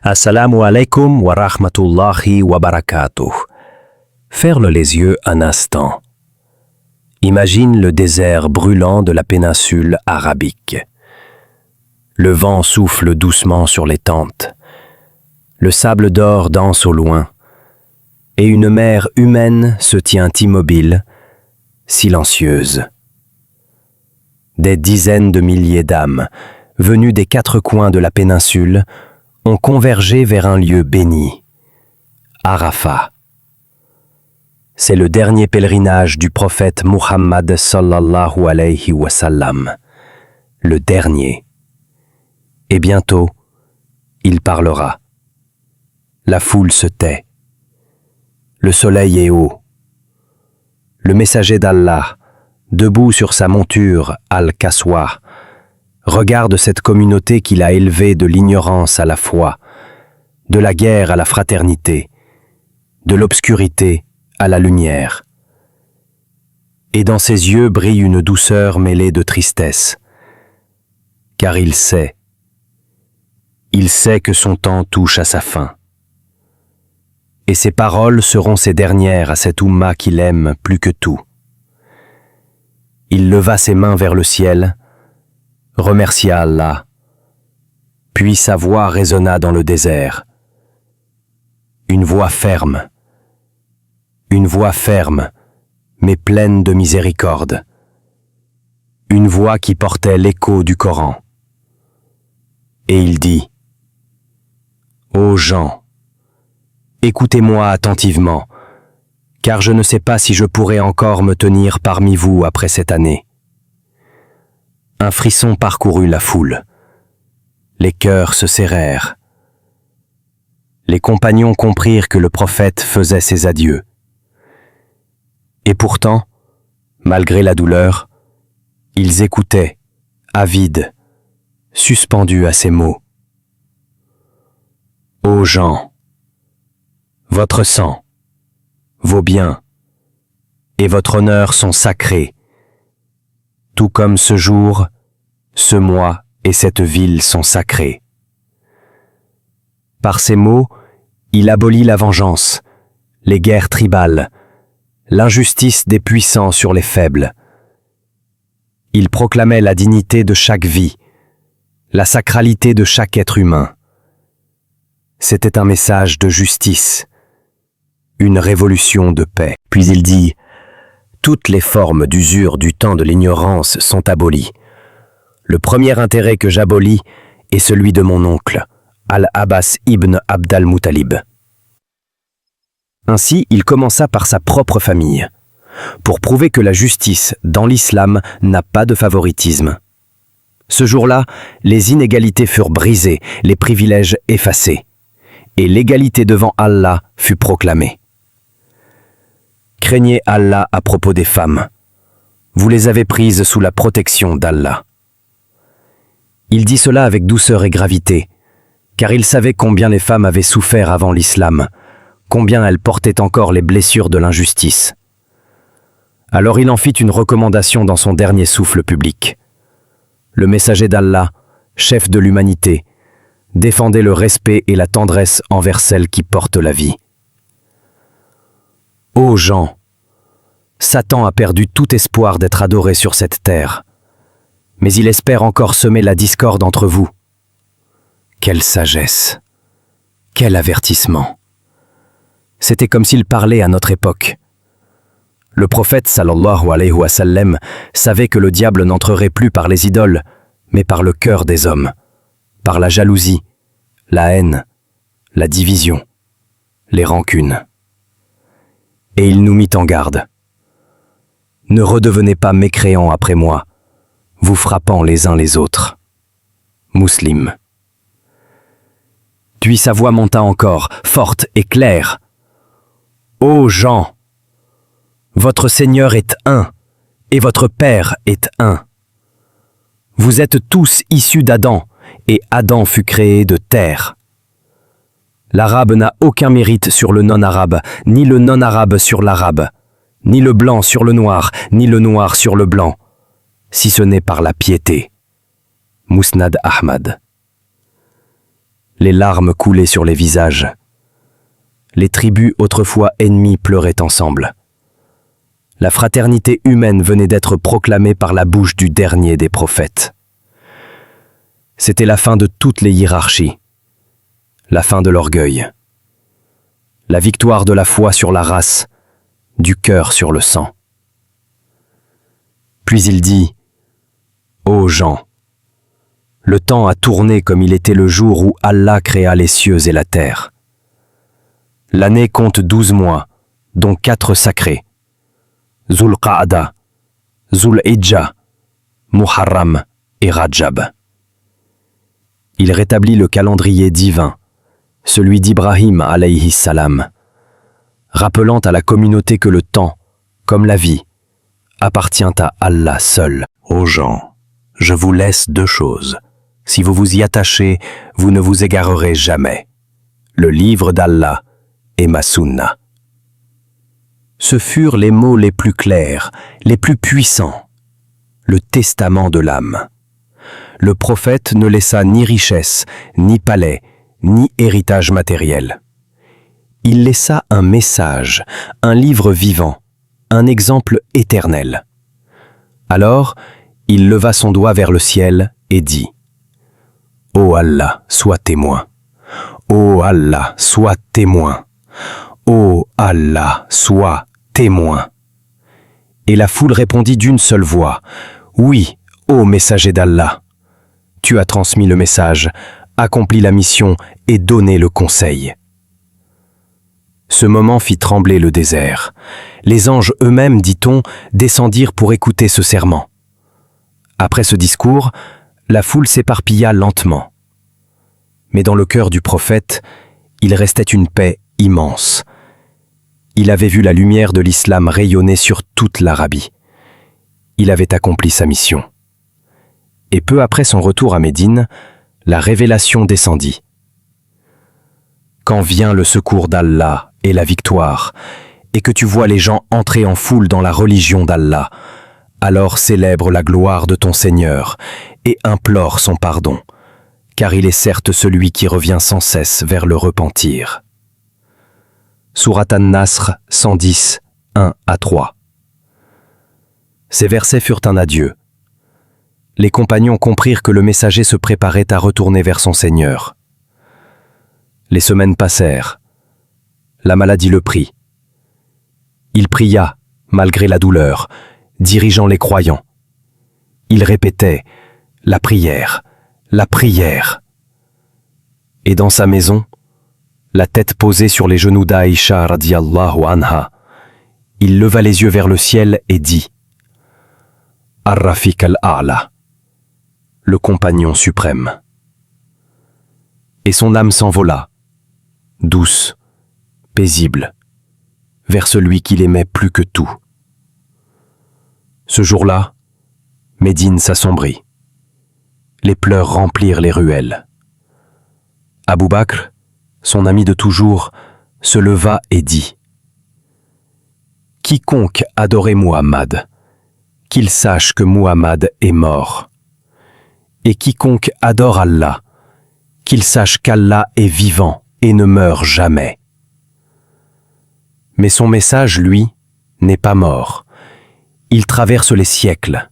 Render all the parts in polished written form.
Assalamu alaikum wa rahmatullahi wa barakatuh. Ferme les yeux un instant. Imagine le désert brûlant de la péninsule arabique. Le vent souffle doucement sur les tentes. Le sable d'or danse au loin. Et une mer humaine se tient immobile, silencieuse. Des dizaines de milliers d'âmes, venues des quatre coins de la péninsule, ont convergé vers un lieu béni, Arafat. C'est le dernier pèlerinage du prophète Muhammad sallallahu alayhi wa sallam, le dernier. Et bientôt, il parlera. La foule se tait. Le soleil est haut. Le messager d'Allah, debout sur sa monture Al-Kaswa, regarde cette communauté qu'il a élevée de l'ignorance à la foi, de la guerre à la fraternité, de l'obscurité à la lumière. Et dans ses yeux brille une douceur mêlée de tristesse, car il sait que son temps touche à sa fin. Et ses paroles seront ses dernières à cette Oumma qu'il aime plus que tout. Il leva ses mains vers le ciel, remercia Allah, puis sa voix résonna dans le désert. Une voix ferme, mais pleine de miséricorde. Une voix qui portait l'écho du Coran. Et il dit : Ô gens, écoutez-moi attentivement, car je ne sais pas si je pourrai encore me tenir parmi vous après cette année. Un frisson parcourut la foule. Les cœurs se serrèrent. Les compagnons comprirent que le prophète faisait ses adieux. Et pourtant, malgré la douleur, ils écoutaient, avides, suspendus à ces mots. Ô gens, votre sang, vos biens et votre honneur sont sacrés, tout comme ce jour, ce mois et cette ville sont sacrés. Par ces mots, il abolit la vengeance, les guerres tribales, l'injustice des puissants sur les faibles. Il proclamait la dignité de chaque vie, la sacralité de chaque être humain. C'était un message de justice, une révolution de paix. Puis il dit : toutes les formes d'usure du temps de l'ignorance sont abolies. Le premier intérêt que j'abolis est celui de mon oncle, Al-Abbas ibn Abd al-Muttalib. Ainsi, il commença par sa propre famille, pour prouver que la justice, dans l'islam, n'a pas de favoritisme. Ce jour-là, les inégalités furent brisées, les privilèges effacés, et l'égalité devant Allah fut proclamée. Craignez Allah à propos des femmes. Vous les avez prises sous la protection d'Allah. Il dit cela avec douceur et gravité, car il savait combien les femmes avaient souffert avant l'islam, combien elles portaient encore les blessures de l'injustice. Alors il en fit une recommandation dans son dernier souffle public. Le messager d'Allah, chef de l'humanité, défendait le respect et la tendresse envers celles qui portent la vie. Ô gens, Satan a perdu tout espoir d'être adoré sur cette terre, mais il espère encore semer la discorde entre vous. Quelle sagesse, quel avertissement. C'était comme s'il parlait à notre époque. Le prophète sallallahu alayhi wa sallam savait que le diable n'entrerait plus par les idoles, mais par le cœur des hommes, par la jalousie, la haine, la division, les rancunes. Et il nous mit en garde. Ne redevenez pas mécréants après moi, vous frappant les uns les autres. Muslim. Puis sa voix monta encore, forte et claire. Ô gens, votre Seigneur est un, et votre Père est un. Vous êtes tous issus d'Adam, et Adam fut créé de terre. L'arabe n'a aucun mérite sur le non-arabe, ni le non-arabe sur l'arabe, ni le blanc sur le noir, ni le noir sur le blanc, si ce n'est par la piété. Musnad Ahmad. Les larmes coulaient sur les visages. Les tribus autrefois ennemies pleuraient ensemble. La fraternité humaine venait d'être proclamée par la bouche du dernier des prophètes. C'était la fin de toutes les hiérarchies, la fin de l'orgueil, la victoire de la foi sur la race, du cœur sur le sang. Puis il dit « Ô gens, le temps a tourné comme il était le jour où Allah créa les cieux et la terre. L'année compte 12 mois, dont 4 sacrés. Zul Qa'ada, Zul Hijja, Muharram et Rajab. Il rétablit le calendrier divin, celui d'Ibrahim alayhi salam, rappelant à la communauté que le temps, comme la vie, appartient à Allah seul. Ô gens, je vous laisse 2 choses. Si vous vous y attachez, vous ne vous égarerez jamais. Le livre d'Allah et ma sunna. Ce furent les mots les plus clairs, les plus puissants. Le testament de l'âme. Le prophète ne laissa ni richesse, ni palais, ni héritage matériel. Il laissa un message, un livre vivant, un exemple éternel. Alors, il leva son doigt vers le ciel et dit « Ô Allah, sois témoin. Ô Allah, sois témoin. Ô Allah, sois témoin. » Et la foule répondit d'une seule voix « Oui, ô messager d'Allah. Tu as transmis le message, accompli la mission et donné le conseil. » Ce moment fit trembler le désert. Les anges eux-mêmes, dit-on, descendirent pour écouter ce serment. Après ce discours, la foule s'éparpilla lentement. Mais dans le cœur du prophète, il restait une paix immense. Il avait vu la lumière de l'islam rayonner sur toute l'Arabie. Il avait accompli sa mission. Et peu après son retour à Médine, la révélation descendit. Quand vient le secours d'Allah et la victoire, et que tu vois les gens entrer en foule dans la religion d'Allah, alors célèbre la gloire de ton Seigneur et implore son pardon, car il est certes celui qui revient sans cesse vers le repentir. Sourate An-Nasr 110, 1-3. Ces versets furent un adieu. Les compagnons comprirent que le messager se préparait à retourner vers son Seigneur. Les semaines passèrent. La maladie le prit. Il pria, malgré la douleur, dirigeant les croyants. Il répétait « La prière, la prière ». Et dans sa maison, la tête posée sur les genoux d'Aïcha radiyallahu anha, il leva les yeux vers le ciel et dit « Ar-Rafiq al-A'la », le compagnon suprême. Et son âme s'envola, douce, paisible, vers celui qu'il aimait plus que tout. Ce jour-là, Médine s'assombrit. Les pleurs remplirent les ruelles. Abou Bakr, son ami de toujours, se leva et dit « Quiconque adorait Muhammad, qu'il sache que Muhammad est mort. Et quiconque adore Allah, qu'il sache qu'Allah est vivant et ne meurt jamais. » Mais son message, lui, n'est pas mort. Il traverse les siècles.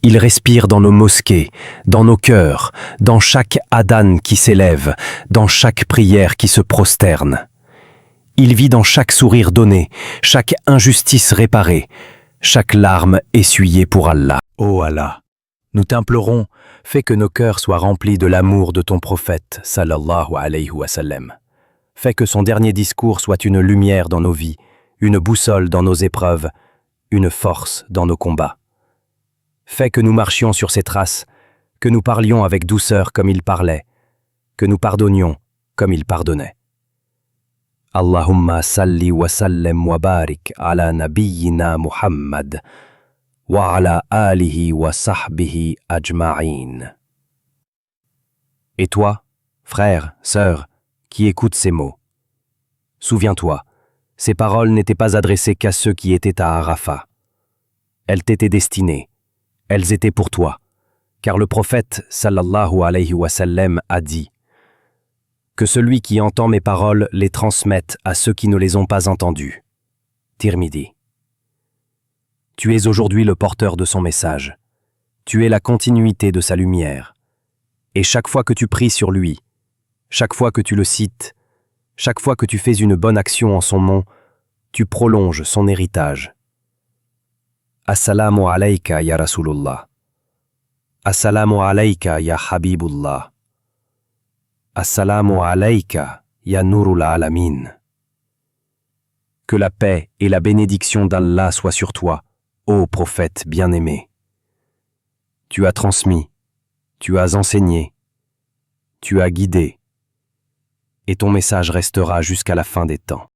Il respire dans nos mosquées, dans nos cœurs, dans chaque adhan qui s'élève, dans chaque prière qui se prosterne. Il vit dans chaque sourire donné, chaque injustice réparée, chaque larme essuyée pour Allah. Ô Allah, nous t'implorons, fais que nos cœurs soient remplis de l'amour de ton prophète, sallallahu alayhi wa sallam. Fais que son dernier discours soit une lumière dans nos vies, une boussole dans nos épreuves, une force dans nos combats. Fais que nous marchions sur ses traces, que nous parlions avec douceur comme il parlait, que nous pardonnions comme il pardonnait. Allahumma salli wa sallim wa barik ala nabiyyina Muhammad wa ala alihi wa sahbihi ajma'in. Et toi, frère, sœur, qui écoute ces mots, souviens-toi, ces paroles n'étaient pas adressées qu'à ceux qui étaient à Arafat. Elles t'étaient destinées, elles étaient pour toi, car le prophète sallallahu alayhi wa sallam a dit Que celui qui entend mes paroles les transmette à ceux qui ne les ont pas entendues. Tirmidhi. Tu es aujourd'hui le porteur de son message. Tu es la continuité de sa lumière. Et chaque fois que tu pries sur lui, chaque fois que tu le cites, chaque fois que tu fais une bonne action en son nom, tu prolonges son héritage. Assalamu alayka ya Rasulullah. Assalamu alayka ya Habibullah. Assalamu alayka ya Nurul Alamin. Que la paix et la bénédiction d'Allah soient sur toi, ô prophète bien-aimé. Tu as transmis, tu as enseigné, tu as guidé, et ton message restera jusqu'à la fin des temps.